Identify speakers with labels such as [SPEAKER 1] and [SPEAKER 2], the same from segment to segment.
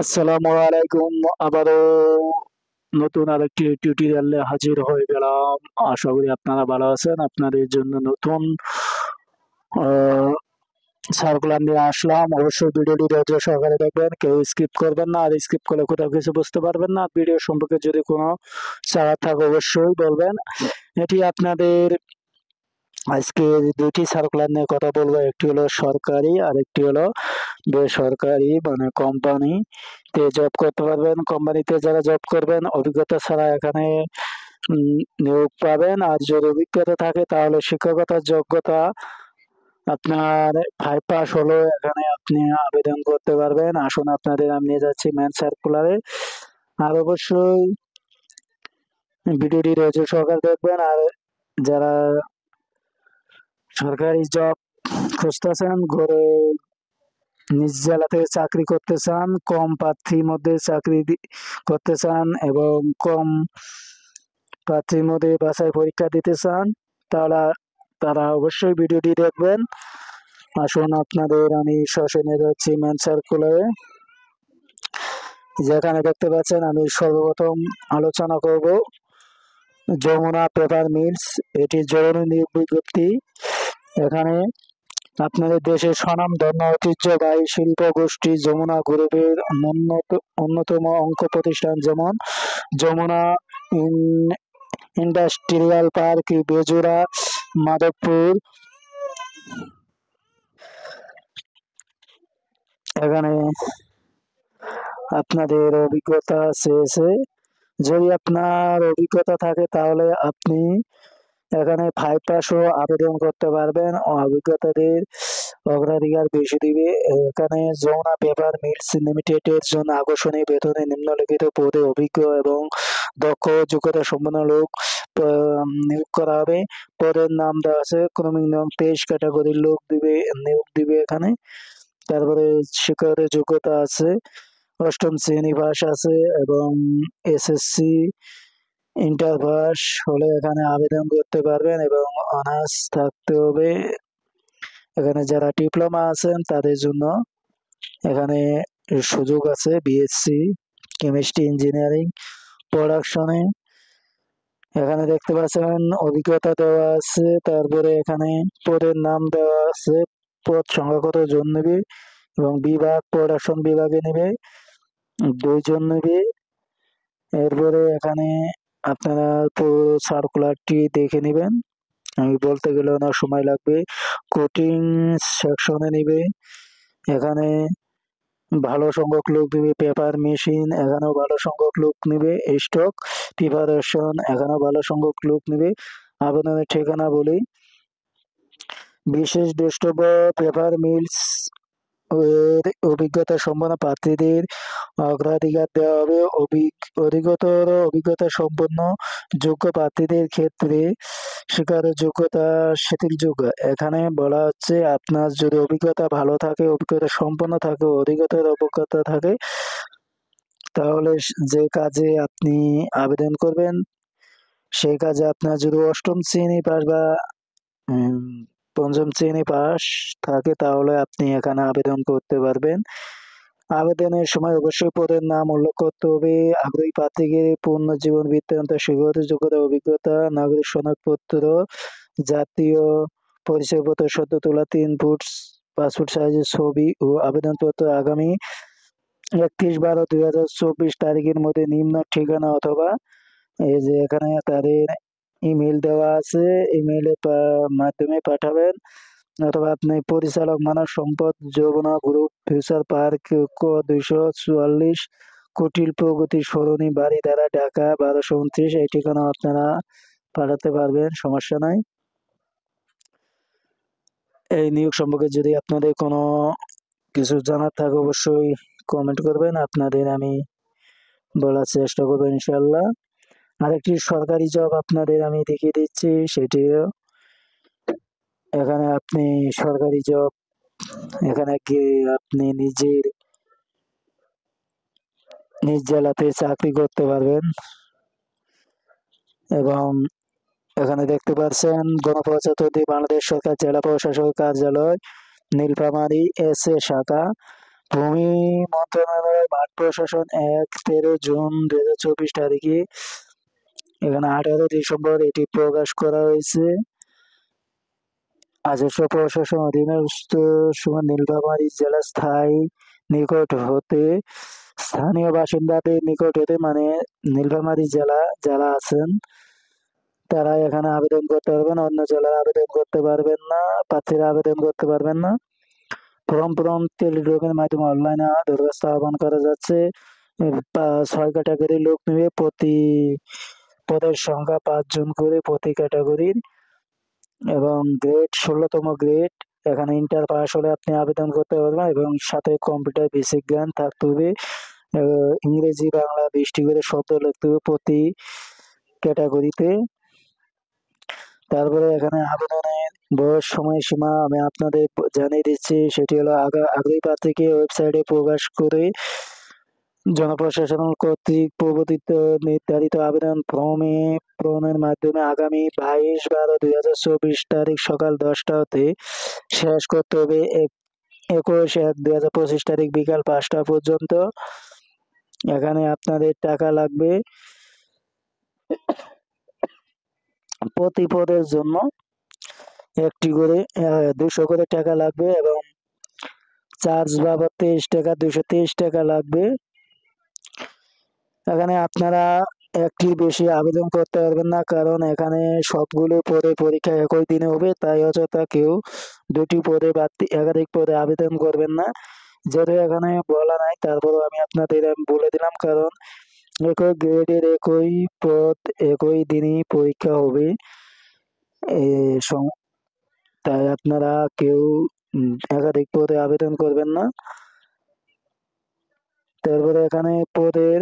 [SPEAKER 1] আসসালামু আলাইকুম। আবারও নতুন আরেকটি টিউটোরিয়ালে হাজির হয়ে গেলাম। আশা করি আপনারা ভালো আছেন। আপনাদের জন্য নতুন সার্কুলার নিয়ে আসলাম। অবশ্যই ভিডিওটি ধৈর্য সহকারে দেখবেন, কেউ স্কিপ করবেন না। আর স্কিপ করলে কোথাও কিছু বুঝতে পারবেন না। ভিডিও সম্পর্কে যদি কোনো চাওয়ার থাকে অবশ্যই বলবেন। এটি আপনাদের আজকে দুইটি সার্কুলার নিয়ে কথা বলবো। একটি হলো সরকারি আর একটি হলো বেসরকারি, মানে কোম্পানিতে জব করতে পারবেন। কোম্পানিতে যারা জব করবেন অভিজ্ঞতা ছাড়া এখানে নিয়োগ পাবেন। আর যদি অভিজ্ঞতা থাকে তাহলে শিক্ষকতার যোগ্যতা আপনার 5 পাস হলো এখানে আপনি আবেদন করতে পারবেন। আসুন আপনাদের আমি নিয়ে যাচ্ছি মেন সার্কুলারে। আর অবশ্যই ভিডিওটি ধৈর্য সহকারে দেখবেন। আর যারা সরকারি জব খুঁজতেছেন, ঘরে নিজ জেলাতে চাকরি করতে চান, কম প্রার্থীর মধ্যে চাকরি করতে চান এবং কম প্রার্থীর মধ্যে বাছাই পরীক্ষা দিতে চান, তাহলে তারা অবশ্যই ভিডিওটি দেখবেন। আসুন আপনাদের আমি সরাসরি নিয়ে যাচ্ছি মেন সার্কুলারে। যেখানে দেখতে পাচ্ছেন আমি সর্বপ্রথম আলোচনা করব যমুনা পেপার মিলস। এটি জরুরি নিয়োগ বিজ্ঞপ্তি। এখানে আপনাদের দেশের স্বনামধন্য ঐতিহ্যবাহী শিল্প গোষ্ঠী যমুনা গ্রুপের অন্যতম অঙ্গ প্রতিষ্ঠান যেমন যমুনা ইন্ডাস্ট্রিয়াল পার্ক, বেজুরা, মাধবপুর। এখানে আপনাদের অভিজ্ঞতা চেয়েছে। যদি আপনার অভিজ্ঞতা থাকে তাহলে আপনি এখানে 5 পাসও আবেদন করতে পারবেন। অভিজ্ঞতাদের অগ্রাধিকার বেশি দিবে। এখানে যমুনা পেপার মিলস লিমিটেডের জন্য আকর্ষণীয় বেতনে নিম্নলিখিত পদে অভিজ্ঞ এবং দক্ষ যোগ্যতা সম্পন্ন লোক নিয়োগ করা হবে। পদের নাম দেওয়া আছে, ক্রমিক নিয়ম 23 ক্যাটাগরির লোক নিয়োগ দিবে এখানে। তারপরে শিক্ষকের যোগ্যতা আছে, অষ্টম শ্রেণী পাস আছে এবং এসএসসি ইন্টার পাস হলে এখানে আবেদন করতে পারবেন এবং অনার্স থাকতে হবে। এখানে যারা ডিপ্লোমা আছেন তাদের জন্য এখানে সুযোগ আছে, বিএসসি কেমিস্ট্রি, ইঞ্জিনিয়ারিং, প্রোডাকশনে। এখানে দেখতে পাচ্ছেন অভিজ্ঞতা দেওয়া আছে। তারপরে এখানে পদের নাম দেওয়া আছে, পদ সংখ্যা কতজন নেবে এবং বিভাগ প্রোডাকশন বিভাগে নেবে 2 জন নেবে। এরপরে এখানে আপনারা পুরো সার্কুলারটি দেখে নেবেন। আমি বলতে গেলে অনেক সময় লাগবে। কোটিং সেকশনে নিবে, এখানে ভালো সংখ্যক লোক দিবে। পেপার মেশিন, এখানেও ভালো সংখ্যক লোক নিবে। স্টক প্রিপারেশন, এখানেও ভালো সংখ্যক লোক নিবে। আবেদনের ঠিকানা বলি, বিশেষ দ্রষ্টব্য পেপার মিলস এর অভিজ্ঞতা সম্পন্ন প্রার্থীদের অগ্রাধিকার দেওয়া হবে। অধিকতর অভিজ্ঞতা সম্পন্ন যোগ্য প্রার্থীদের ক্ষেত্রে শিক্ষাগত যোগ্যতা শিথিলযোগ্য। এখানে বলা হচ্ছে আপনার যদি অভিজ্ঞতা ভালো থাকে, অভিজ্ঞতা সম্পন্ন থাকে, অধিকতর অভিজ্ঞতা থাকে, তাহলে যে কাজে আপনি আবেদন করবেন সেই কাজে আপনার যদি অষ্টম শ্রেণী পাস বা পঞ্চম শ্রেণী পাস থাকে তাহলে আপনি এখানে আবেদন করতে পারবেন। আবেদনের সময় অবশ্যই পদের নাম উল্লেখ করতে হবে। আগ্রহী প্রার্থীকে পূর্ণ জীবন বৃত্তান্ত, শিক্ষাগত যোগ্যতা, অভিজ্ঞতা, নাগরিক সনদপত্র, জাতীয় পরিচয়পত্র সদ্য তোলা 3 ফুট পাসপোর্ট সাইজের ছবি ও আবেদনপত্র আগামী 31/12/2024 তারিখের মধ্যে নিম্ন ঠিকানা অথবা এই যে এখানে তাদের ইমেল দেওয়া আছে, ইমেইলের মাধ্যমে পাঠাবেন। অথবা আপনি পরিচালক মানব সম্পদ, যমুনা গ্রুপ, ফিউচার পার্ক, ক 244, কুটিল প্রগতি সরণি, বারিধারা, ঢাকা 1229। এই ঠিকানা আপনারা পাঠাতে পারবেন, সমস্যা নাই। এই নিয়োগ সম্পর্কে যদি আপনাদের কোনো কিছু জানার থাকে অবশ্যই কমেন্ট করবেন, আপনাদের আমি বলার চেষ্টা করবো ইনশাল্লাহ। আরেকটি সরকারি জব আপনাদের আমি দেখিয়ে দিচ্ছি, সেটিও এখানে আপনি সরকারি জব এখানে গিয়ে আপনি নিজ জেলাতে চাকরি করতে পারবেন। এবং এখানে দেখতে পাচ্ছেন গণপ্রজাতন্ত্রী বাংলাদেশ সরকার জেলা প্রশাসক কার্যালয়, নীলফামারী এস এ শাখা, ভূমি মন্ত্রণালয় মাঠ প্রশাসন ১-১৩ জুন ২০২৪ তারিখে এখানে ১৮ ডিসেম্বর এটি প্রকাশ করা হয়েছে। রাজস্ব প্রশাসন অধীনস্থ নীলফামারী জেলা স্থানীয় বাসিন্দাদের নিকট হতে মানে নীলফামারী জেলা যারা আছেন তারা এখানে আবেদন করতে পারবেন, অন্য জেলায় আবেদন করতে পারবেন না, প্রার্থীরা আবেদন করতে পারবেন না। ফর্ম টেলিটকের মাধ্যমে অনলাইনে দরখাস্ত আহ্বান করা যাচ্ছে। ৬ ক্যাটাগরির লোক নেবে, প্রতি পদের সংখ্যা ৫ জন করে প্রতি ক্যাটাগরির, এবং গ্রেড ১৬তম গ্রেড। এখানে ইন্টার পাস হলে আপনি আবেদন করতে পারবেন এবং সাথে কম্পিউটার বেসিক জ্ঞান থাকতে হবে। ইংরেজি বাংলা ২০টি করে শব্দ লিখতে হবে প্রতি ক্যাটাগরিতে। তারপরে এখানে আবেদনের বয়স সময়সীমা আমি আপনাদের জানিয়ে দিচ্ছি, সেটি হলো আগ্রহী প্রার্থীকে ওয়েবসাইটে প্রকাশ করে জনপ্রশাসন কর্তৃক প্রবর্তিত নির্ধারিত আবেদন ফর্মে পূরণের মাধ্যমে আগামী ২২/১২/২০২৪ তারিখ সকাল ১০টা হতে শেষ করতে হবে ২১/১/২০২৫ তারিখ বিকাল ৫টা পর্যন্ত। এখানে আপনাদের টাকা লাগবে প্রতি পদের জন্য একটি করে ২০০ করে টাকা লাগবে এবং চার্জ বাবদ ২৩ টাকা ২২৩ টাকা লাগবে। এখানে আপনারা একটি বেশি আবেদন করতে পারবেন না, কারণ এখানে সবগুলো পদে পরীক্ষা একই দিনে হবে, তাই অযথা কেউ দুটি পদে বা একাধিক পদে আবেদন করবেন না। যেহেতু এখানে বলা নাই তারপরও আমি আপনাদের বলে দিলাম, কারণ একই গ্রেডের একই পদ একই দিনই পরীক্ষা হবে, তাই আপনারা কেউ একাধিক পদে আবেদন করবেন না। তারপরে এখানে পদের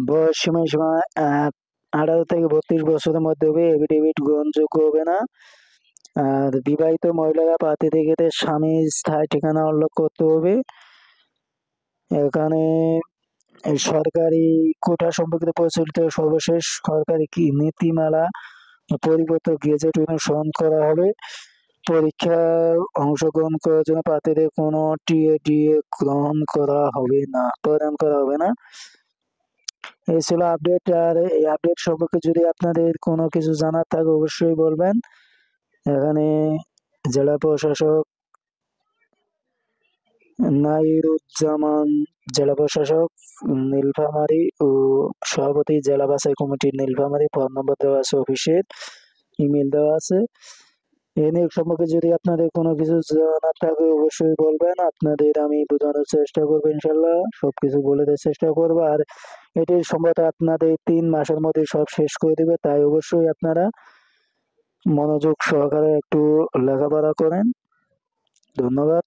[SPEAKER 1] বয়স সময়সীমা ১৮ থেকে ৩২ বছরের মধ্যে হবে, এফিডেভিট গ্রহণযোগ্য হবে না। আর বিবাহিত মহিলারা প্রার্থীদের ক্ষেত্রে স্বামীর স্থায়ী ঠিকানা উল্লেখ করতে হবে। এখানে সরকারি কোটা সম্পর্কিত প্রচলিত সর্বশেষ সরকারি নীতিমালা পরিবর্তিত গেজেট অনুসরণ করা হবে। পরীক্ষায় অংশগ্রহণ করার জন্য প্রার্থীদের কোনো টিএডিএ প্রদান করা হবে না। এই ছিল আপডেট। আর এই আপডেট সম্পর্কে যদি আপনাদের কোনো কিছু জানার থাকে অবশ্যই বলবেন। এখানে জেলা প্রশাসক নাইরুজ্জামান, জেলা প্রশাসক নীলফামারী ও সভাপতি জেলা বাছাই কমিটি নীলফামারী। ফোন নম্বর দেওয়া আছে, অফিসের ইমেল দেওয়া আছে। এই নিয়োগ সম্পর্কে যদি আপনাদের কোনো কিছু জানার থাকে অবশ্যই বলবেন, আপনাদের আমি বোঝানোর চেষ্টা করবো। ইনশাল্লাহ সবকিছু বলে দেওয়ার চেষ্টা করবো। আর এটি সম্ভবত আপনাদের ৩ মাসের মধ্যে সব শেষ করে দেবে, তাই অবশ্যই আপনারা মনোযোগ সহকারে একটু লেখাপড়া করেন। ধন্যবাদ।